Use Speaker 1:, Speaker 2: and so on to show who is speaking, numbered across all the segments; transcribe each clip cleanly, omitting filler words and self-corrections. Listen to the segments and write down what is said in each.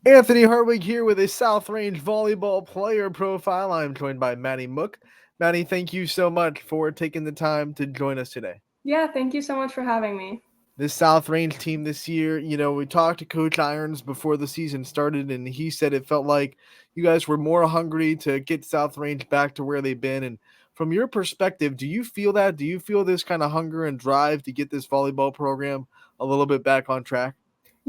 Speaker 1: Anthony Hartwig here with a South Range volleyball player profile. I'm joined by Maddie Mook. Maddie, thank you so much for taking the time to join us today.
Speaker 2: Yeah, thank you so much for having me.
Speaker 1: This South Range team this year, we talked to Coach Irons before the season started, and he said it felt like you guys were more hungry to get South Range back to where they've been. And from your perspective, do you feel that? Do you feel this kind of hunger and drive to get this volleyball program a little bit back on track?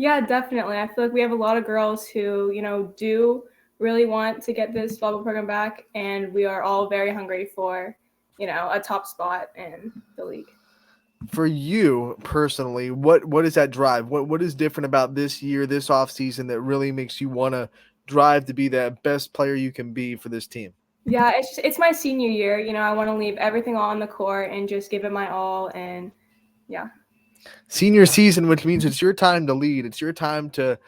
Speaker 2: Yeah, definitely. I feel like we have a lot of girls who, do really want to get this volleyball program back, and we are all very hungry for, a top spot in the league.
Speaker 1: For you personally, what is that drive? What is different about this year, this off season that really makes you want to drive to be that best player you can be for this team?
Speaker 2: Yeah, it's my senior year. I want to leave everything on the court and just give it my all. And yeah.
Speaker 1: Senior season, which means it's your time to lead. It's your time to,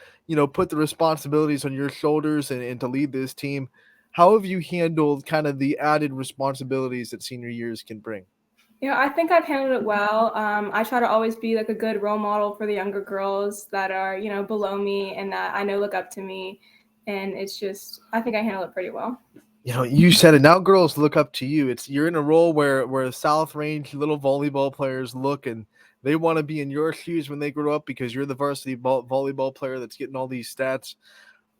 Speaker 1: put the responsibilities on your shoulders and to lead this team. How have you handled kind of the added responsibilities that senior years can bring?
Speaker 2: I think I've handled it well. I try to always be like a good role model for the younger girls that are, below me and that I know look up to me. And I think I handle it pretty well.
Speaker 1: You said it. Now girls look up to you. You're in a role where South Range little volleyball players look and they want to be in your shoes when they grow up because you're the varsity volleyball player that's getting all these stats.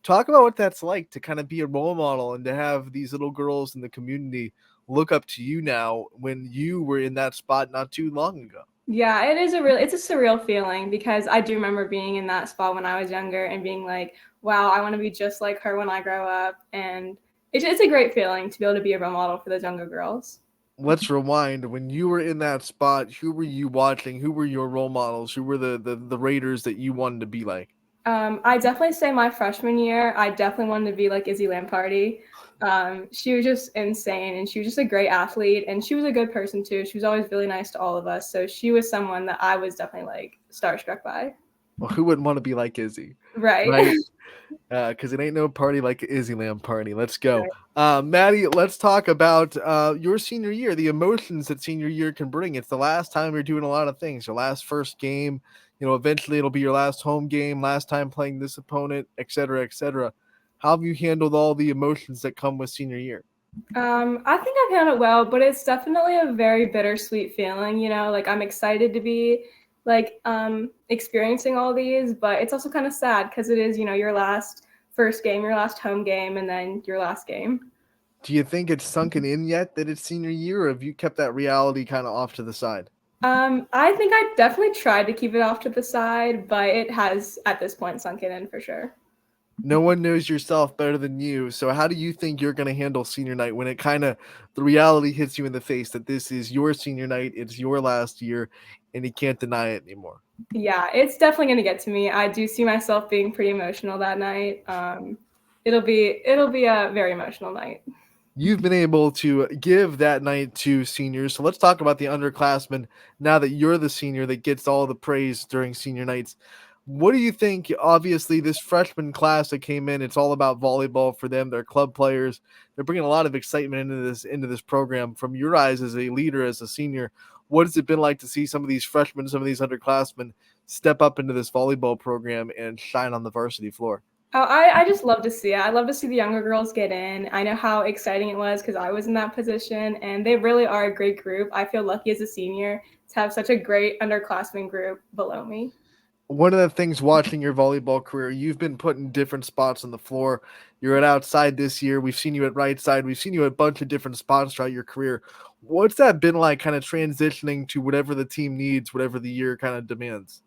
Speaker 1: Talk about what that's like to kind of be a role model and to have these little girls in the community look up to you now when you were in that spot not too long ago.
Speaker 2: Yeah, it's a surreal feeling because I do remember being in that spot when I was younger and being like, wow, I want to be just like her when I grow up. And it's a great feeling to be able to be a role model for those younger girls.
Speaker 1: Let's rewind. When you were in that spot, who were you watching? Who were your role models? Who were the Raiders that you wanted to be like?
Speaker 2: I definitely say my freshman year, I definitely wanted to be like Izzy Lamparty. She was just insane and she was just a great athlete and she was a good person too. She was always really nice to all of us. So she was someone that I was definitely like starstruck by.
Speaker 1: Well, who wouldn't want to be like Izzy?
Speaker 2: Right.
Speaker 1: Right? Because it ain't no party like Izzy Lamb party. Let's go.
Speaker 2: Right.
Speaker 1: Maddie, let's talk about your senior year, the emotions that senior year can bring. It's the last time you're doing a lot of things. Your last first game, eventually it'll be your last home game, last time playing this opponent, et cetera, et cetera. How have you handled all the emotions that come with senior year?
Speaker 2: I think I've handled it well, but it's definitely a very bittersweet feeling, like I'm excited to be like experiencing all these, but it's also kind of sad because it is, your last first game, your last home game, and then your last game.
Speaker 1: Do you think it's sunken in yet that it's senior year, or have you kept that reality kind of off to the side?
Speaker 2: I think I definitely tried to keep it off to the side, but it has at this point sunken in for sure.
Speaker 1: No one knows yourself better than you. So how do you think you're going to handle senior night when it kind of the reality hits you in the face that this is your senior night, it's your last year, and you can't deny it anymore?
Speaker 2: Yeah, it's definitely going to get to me. I do see myself being pretty emotional that night. It'll be a very emotional night.
Speaker 1: You've been able to give that night to seniors. So let's talk about the underclassmen now that you're the senior that gets all the praise during senior nights. What do you think? Obviously, this freshman class that came in, it's all about volleyball for them. They're club players. They're bringing a lot of excitement into this program. From your eyes as a leader, as a senior, what has it been like to see some of these freshmen, some of these underclassmen step up into this volleyball program and shine on the varsity floor?
Speaker 2: Oh, I just love to see it. I love to see the younger girls get in. I know how exciting it was because I was in that position, and they really are a great group. I feel lucky as a senior to have such a great underclassmen group below me.
Speaker 1: One of the things watching your volleyball career, you've been put in different spots on the floor. You're at outside this year. We've seen you at right side. We've seen you at a bunch of different spots throughout your career. What's that been like kind of transitioning to whatever the team needs, whatever the year kind of demands?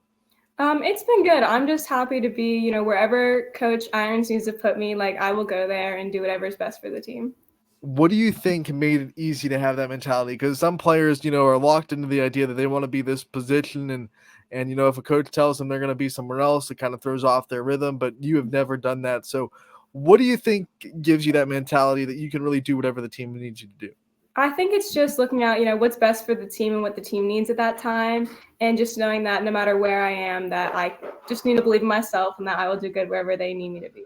Speaker 2: It's been good. I'm just happy to be, wherever Coach Irons needs to put me, like I will go there and do whatever's best for the team.
Speaker 1: What do you think made it easy to have that mentality? Because some players, are locked into the idea that they want to be this position and if a coach tells them they're going to be somewhere else, it kind of throws off their rhythm, but you have never done that. So what do you think gives you that mentality that you can really do whatever the team needs you to do?
Speaker 2: I think it's just looking at, what's best for the team and what the team needs at that time. And just knowing that no matter where I am, that I just need to believe in myself and that I will do good wherever they need me to be.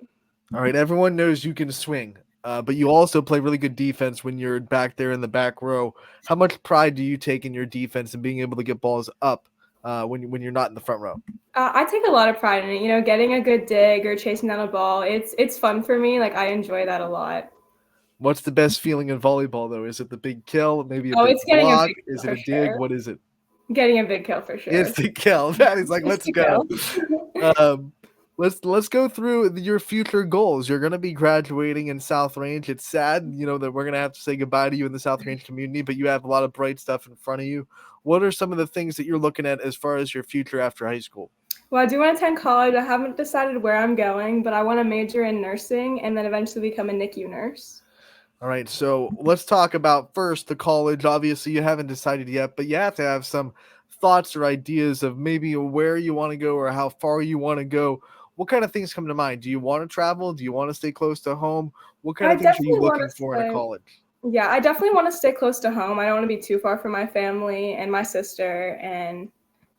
Speaker 1: All right. Everyone knows you can swing, but you also play really good defense when you're back there in the back row. How much pride do you take in your defense and being able to get balls up when you're not in the front row?
Speaker 2: I take a lot of pride in it. You know, getting a good dig or chasing down a ball. It's fun for me. Like I enjoy that a lot.
Speaker 1: What's the best feeling in volleyball though? Is it the big kill, maybe a
Speaker 2: Oh,
Speaker 1: big
Speaker 2: it's getting a
Speaker 1: block?
Speaker 2: big
Speaker 1: Is
Speaker 2: kill
Speaker 1: it
Speaker 2: for
Speaker 1: a dig?
Speaker 2: sure.
Speaker 1: What is it?
Speaker 2: Getting a big kill for
Speaker 1: It's
Speaker 2: sure.
Speaker 1: the kill. That is like,
Speaker 2: It's
Speaker 1: let's
Speaker 2: the
Speaker 1: go.
Speaker 2: kill.
Speaker 1: Um, let's go through your future goals. You're gonna be graduating in South Range. It's sad, that we're gonna have to say goodbye to you in the South Range community, but you have a lot of bright stuff in front of you. What are some of the things that you're looking at as far as your future after high school?
Speaker 2: Well, I do want to attend college. I haven't decided where I'm going, but I want to major in nursing and then eventually become a NICU nurse.
Speaker 1: All right, so let's talk about first the college. Obviously, you haven't decided yet, but you have to have some thoughts or ideas of maybe where you want to go or how far you want to go. What kind of things come to mind? Do you want to travel? Do you want to stay close to home? What kind
Speaker 2: I
Speaker 1: of things are you
Speaker 2: definitely want
Speaker 1: looking
Speaker 2: to
Speaker 1: for in a
Speaker 2: stay.
Speaker 1: college?
Speaker 2: Yeah, I definitely want to stay close to home. I don't want to be too far from my family and my sister. And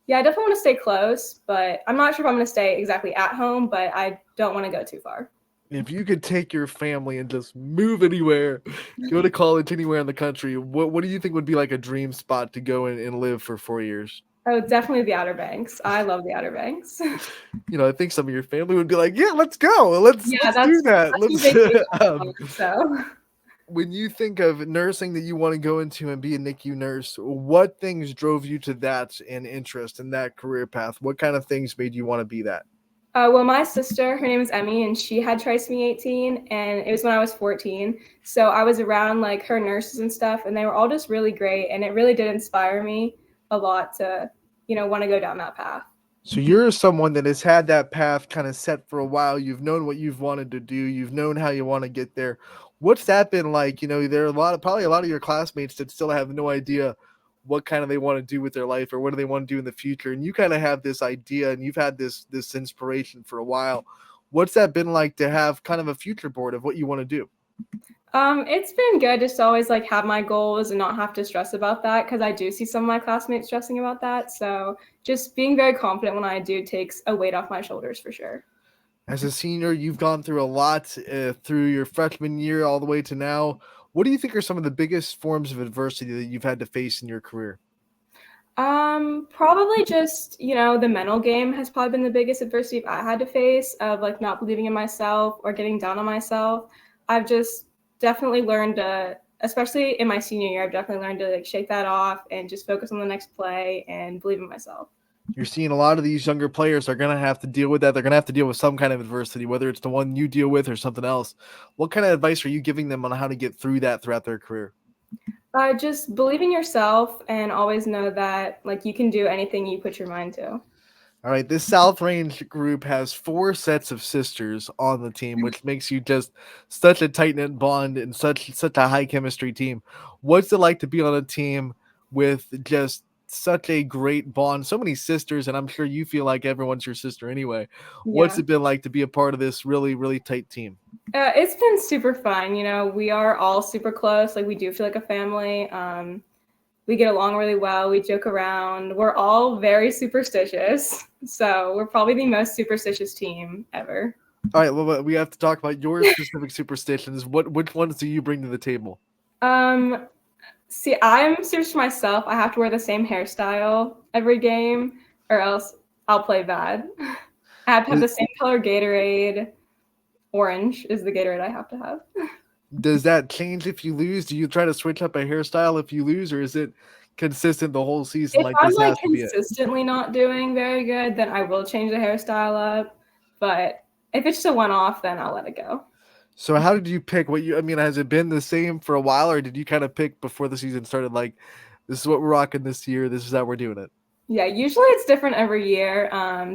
Speaker 2: yeah, I definitely want to stay close, but I'm not sure if I'm going to stay exactly at home, but I don't want to go too far.
Speaker 1: If you could take your family and just move anywhere, go to college anywhere in the country, what do you think would be like a dream spot to go in and live for 4 years?
Speaker 2: Oh, definitely the Outer Banks. I love the Outer Banks.
Speaker 1: I think some of your family would be like, "Yeah, let's go. Let's
Speaker 2: Yeah,
Speaker 1: let's do
Speaker 2: that's
Speaker 1: that.
Speaker 2: that's my
Speaker 1: Let's."
Speaker 2: vacation
Speaker 1: um,
Speaker 2: spot, so.
Speaker 1: when you think of nursing that you want to go into and be a NICU nurse, what things drove you to that and interest in that career path? What kind of things made you want to be that?
Speaker 2: Well, my sister, her name is Emmy, and she had trisomy 18, and it was when I was 14. So I was around like her nurses and stuff, and they were all just really great, and it really did inspire me a lot to, want to go down that path.
Speaker 1: So you're someone that has had that path kind of set for a while. You've known what you've wanted to do. You've known how you want to get there. What's that been like? There are probably a lot of your classmates that still have no idea what kind of they want to do with their life or what do they want to do in the future. And you kind of have this idea and you've had this inspiration for a while. What's that been like to have kind of a future board of what you want to do?
Speaker 2: It's been good just to always like have my goals and not have to stress about that because I do see some of my classmates stressing about that. So just being very confident when I do takes a weight off my shoulders for sure.
Speaker 1: As a senior, you've gone through a lot through your freshman year all the way to now. What do you think are some of the biggest forms of adversity that you've had to face in your career?
Speaker 2: Probably just, the mental game has probably been the biggest adversity I had to face of like not believing in myself or getting down on myself. I've just definitely learned to, especially in my senior year, I've definitely learned to like shake that off and just focus on the next play and believe in myself.
Speaker 1: You're seeing a lot of these younger players are going to have to deal with that. They're going to have to deal with some kind of adversity, whether it's the one you deal with or something else. What kind of advice are you giving them on how to get through that throughout their career?
Speaker 2: Just believe in yourself and always know that like you can do anything you put your mind to.
Speaker 1: All right, this South Range group has 4 sets of sisters on the team, which makes you just such a tight knit bond and such a high chemistry team. What's it like to be on a team with just such a great bond? So many sisters, and I'm sure you feel like everyone's your sister anyway. What's
Speaker 2: Yeah.
Speaker 1: it been like to be a part of this really, really tight team?
Speaker 2: It's been super fun. We are all super close. Like we do feel like a family. We get along really well. We joke around. We're all very superstitious. So we're probably the most superstitious team ever.
Speaker 1: All right, well, we have to talk about your specific superstitions. Which ones do you bring to the table?
Speaker 2: Um, See, I'm serious for myself. I have to wear the same hairstyle every game, or else I'll play bad. I have to have the same color Gatorade. Orange is the Gatorade I have to have.
Speaker 1: Does that change if you lose? Do you try to switch up a hairstyle if you lose, or is it consistent the whole season?
Speaker 2: If
Speaker 1: Like
Speaker 2: I'm
Speaker 1: this
Speaker 2: like
Speaker 1: has to be it.
Speaker 2: consistently not doing very good, then I will change the hairstyle up. But if it's just a one-off, then I'll let it go.
Speaker 1: So how did you pick what you? I mean, has it been the same for a while, or did you kind of pick before the season started? Like, this is what we're rocking this year. This is how we're doing it.
Speaker 2: Yeah, usually it's different every year.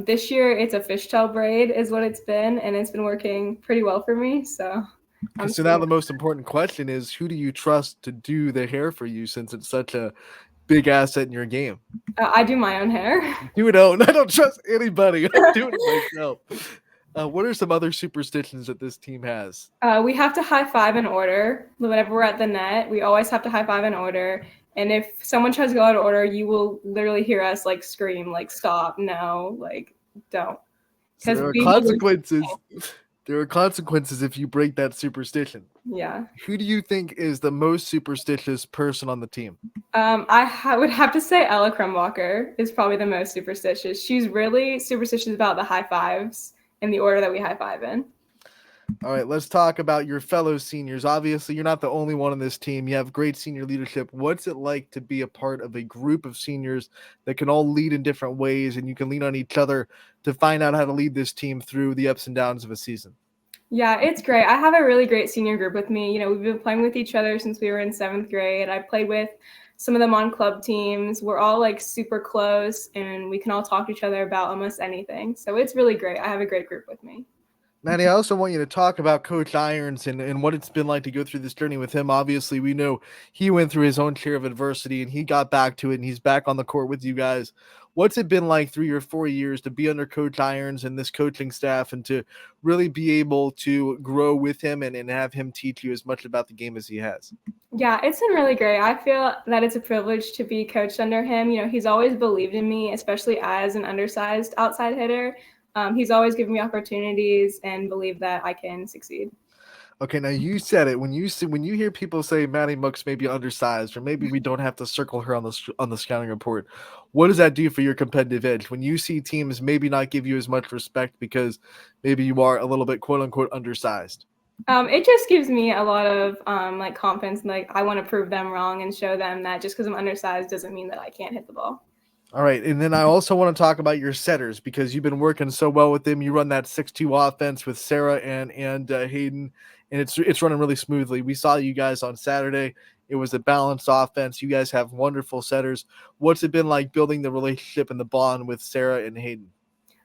Speaker 2: This year it's a fishtail braid is what it's been, and it's been working pretty well for me. So
Speaker 1: Okay,
Speaker 2: I'm
Speaker 1: so now
Speaker 2: sticking
Speaker 1: the
Speaker 2: with
Speaker 1: most important question is, who do you trust to do the hair for you, since it's such a big asset in your game?
Speaker 2: it. I do my own hair.
Speaker 1: You don't. I don't trust anybody. I'm doing it myself. What are some other superstitions that this team has?
Speaker 2: We have to high five in order. Whenever we're at the net, we always have to high five in order. And if someone tries to go out of order, you will literally hear us like scream, like stop, no, like don't,
Speaker 1: So
Speaker 2: because
Speaker 1: there are
Speaker 2: we will lose.
Speaker 1: consequences. There are consequences if you break that superstition.
Speaker 2: Yeah.
Speaker 1: Who do you think is the most superstitious person on the team?
Speaker 2: Would have to say Ella Krumwalker is probably the most superstitious. She's really superstitious about the high fives and the order that we high five in.
Speaker 1: All right, let's talk about your fellow seniors. Obviously, you're not the only one on this team. You have great senior leadership. What's it like to be a part of a group of seniors that can all lead in different ways and you can lean on each other to find out how to lead this team through the ups and downs of a season?
Speaker 2: Yeah, it's great. I have a really great senior group with me. You know, we've been playing with each other since we were in 7th grade. I played with some of them on club teams. We're all like super close and we can all talk to each other about almost anything. So it's really great. I have a great group with me.
Speaker 1: Maddie, I also want you to talk about Coach Irons and what it's been like to go through this journey with him. Obviously, we know he went through his own share of adversity and he got back to it and he's back on the court with you guys. What's it been like 3 or 4 years to be under Coach Irons and this coaching staff and to really be able to grow with him and have him teach you as much about the game as he has?
Speaker 2: Yeah, it's been really great. I feel that it's a privilege to be coached under him. You know, he's always believed in me, especially as an undersized outside hitter. He's always given me opportunities and believed that I can succeed.
Speaker 1: Okay, now you said it when you hear people say Maddie Mooks may be undersized or maybe we don't have to circle her on the scouting report. What does that do for your competitive edge when you see teams maybe not give you as much respect because maybe you are a little bit quote unquote undersized?
Speaker 2: It just gives me a lot of like confidence. And, like I want to prove them wrong and show them that just because I'm undersized doesn't mean that I can't hit the ball.
Speaker 1: All right, and then I also want to talk about your setters because you've been working so well with them. You run that 6-2 offense with Sarah and Hayden, and it's running really smoothly. We saw you guys on Saturday. It was a balanced offense. You guys have wonderful setters. What's it been like building the relationship and the bond with Sarah and Hayden?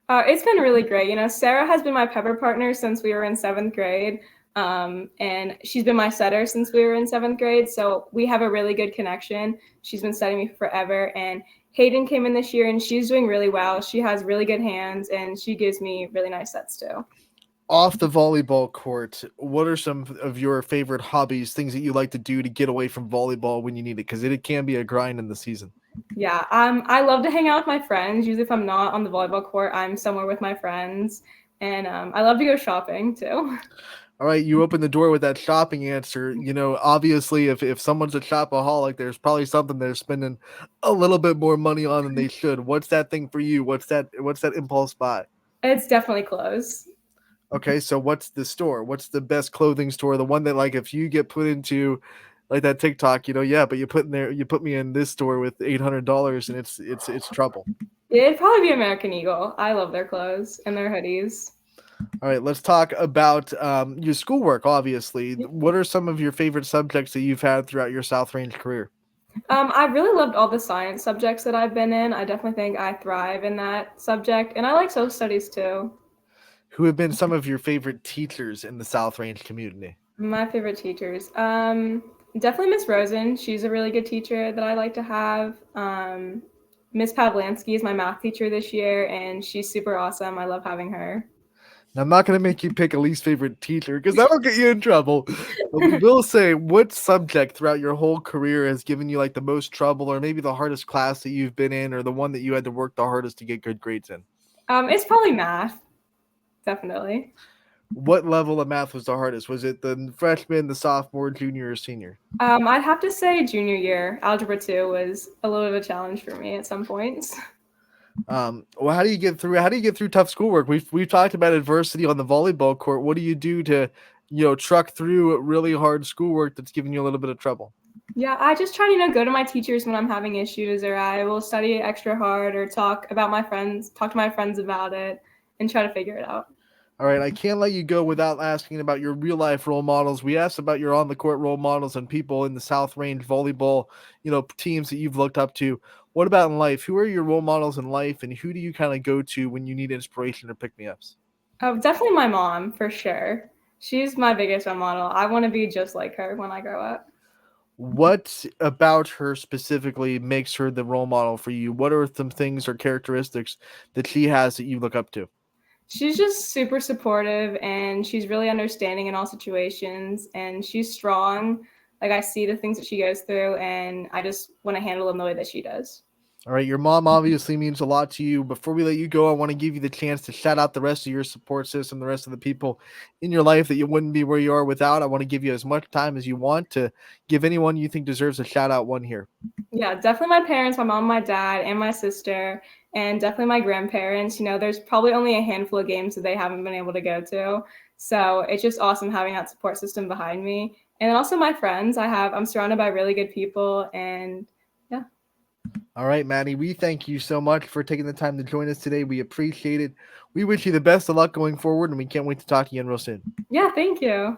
Speaker 2: It's been really great. You know, Sarah has been my pepper partner since we were in 7th grade. And she's been my setter since we were in 7th grade. So we have a really good connection. She's been setting me forever. And Hayden came in this year and she's doing really well. She has really good hands and she gives me really nice sets too.
Speaker 1: Off the volleyball court, what are some of your favorite hobbies, things that you like to do to get away from volleyball when you need it? Because it can be a grind in the season.
Speaker 2: Yeah, I love to hang out with my friends. Usually, if I'm not on the volleyball court, I'm somewhere with my friends, and I love to go shopping too.
Speaker 1: All right, you open the door with that shopping answer. You know, obviously, if someone's a shopaholic, there's probably something they're spending a little bit more money on than they should. What's that thing for you? What's that impulse buy?
Speaker 2: It's definitely clothes.
Speaker 1: Okay, so what's the store? What's the best clothing store? The one that like if you get put into like that TikTok, yeah, but you put me in this store with $800 and it's trouble.
Speaker 2: It'd probably be American Eagle. I love their clothes and their hoodies.
Speaker 1: All right, let's talk about your schoolwork. Obviously, what are some of your favorite subjects that you've had throughout your South Range career?
Speaker 2: I really loved all the science subjects that I've been in. I definitely think I thrive in that subject, and I like social studies too.
Speaker 1: Who have been some of your favorite teachers in the South Range community?
Speaker 2: My favorite teachers, definitely Miss Rosen. She's a really good teacher that I like to have. Miss Pavlansky is my math teacher this year, and she's super awesome. I love having her.
Speaker 1: Now, I'm not going to make you pick a least favorite teacher because that'll get you in trouble. But we will say, what subject throughout your whole career has given you like the most trouble, or maybe the hardest class that you've been in, or the one that you had to work the hardest to get good grades in?
Speaker 2: It's probably math, definitely.
Speaker 1: What level of math was the hardest? Was it the freshman, the sophomore, junior, or senior?
Speaker 2: I'd have to say junior year. Algebra 2 was a little bit of a challenge for me at some points.
Speaker 1: Well, how do you get through? How do you get through tough schoolwork? We've talked about adversity on the volleyball court. What do you do to, truck through really hard schoolwork that's giving you a little bit of trouble?
Speaker 2: Yeah, I just try to, go to my teachers when I'm having issues, or I will study extra hard or talk to my friends about it and try to figure it out.
Speaker 1: All right, I can't let you go without asking about your real life role models. We asked about your on the court role models and people in the South Range volleyball, teams that you've looked up to. What about in life? Who are your role models in life, and who do you kind of go to when you need inspiration or pick me ups?
Speaker 2: Oh, definitely my mom, for sure. She's my biggest role model. I want to be just like her when I grow up.
Speaker 1: What about her specifically makes her the role model for you? What are some things or characteristics that she has that you look up to?
Speaker 2: She's just super supportive and she's really understanding in all situations and she's strong. Like I see the things that she goes through and I just want to handle them the way that she does.
Speaker 1: All right, your mom obviously means a lot to you. Before we let you go, I want to give you the chance to shout out the rest of your support system, the rest of the people in your life that you wouldn't be where you are without. I want to give you as much time as you want to give anyone you think deserves a shout out one here.
Speaker 2: Yeah, definitely my parents, my mom, my dad, and my sister, and definitely my grandparents. You know, there's probably only a handful of games that they haven't been able to go to. So it's just awesome having that support system behind me. And also my friends. I'm surrounded by really good people, and yeah.
Speaker 1: All right, Maddie, we thank you so much for taking the time to join us today. We appreciate it. We wish you the best of luck going forward, and we can't wait to talk to you again real soon.
Speaker 2: Yeah, thank you.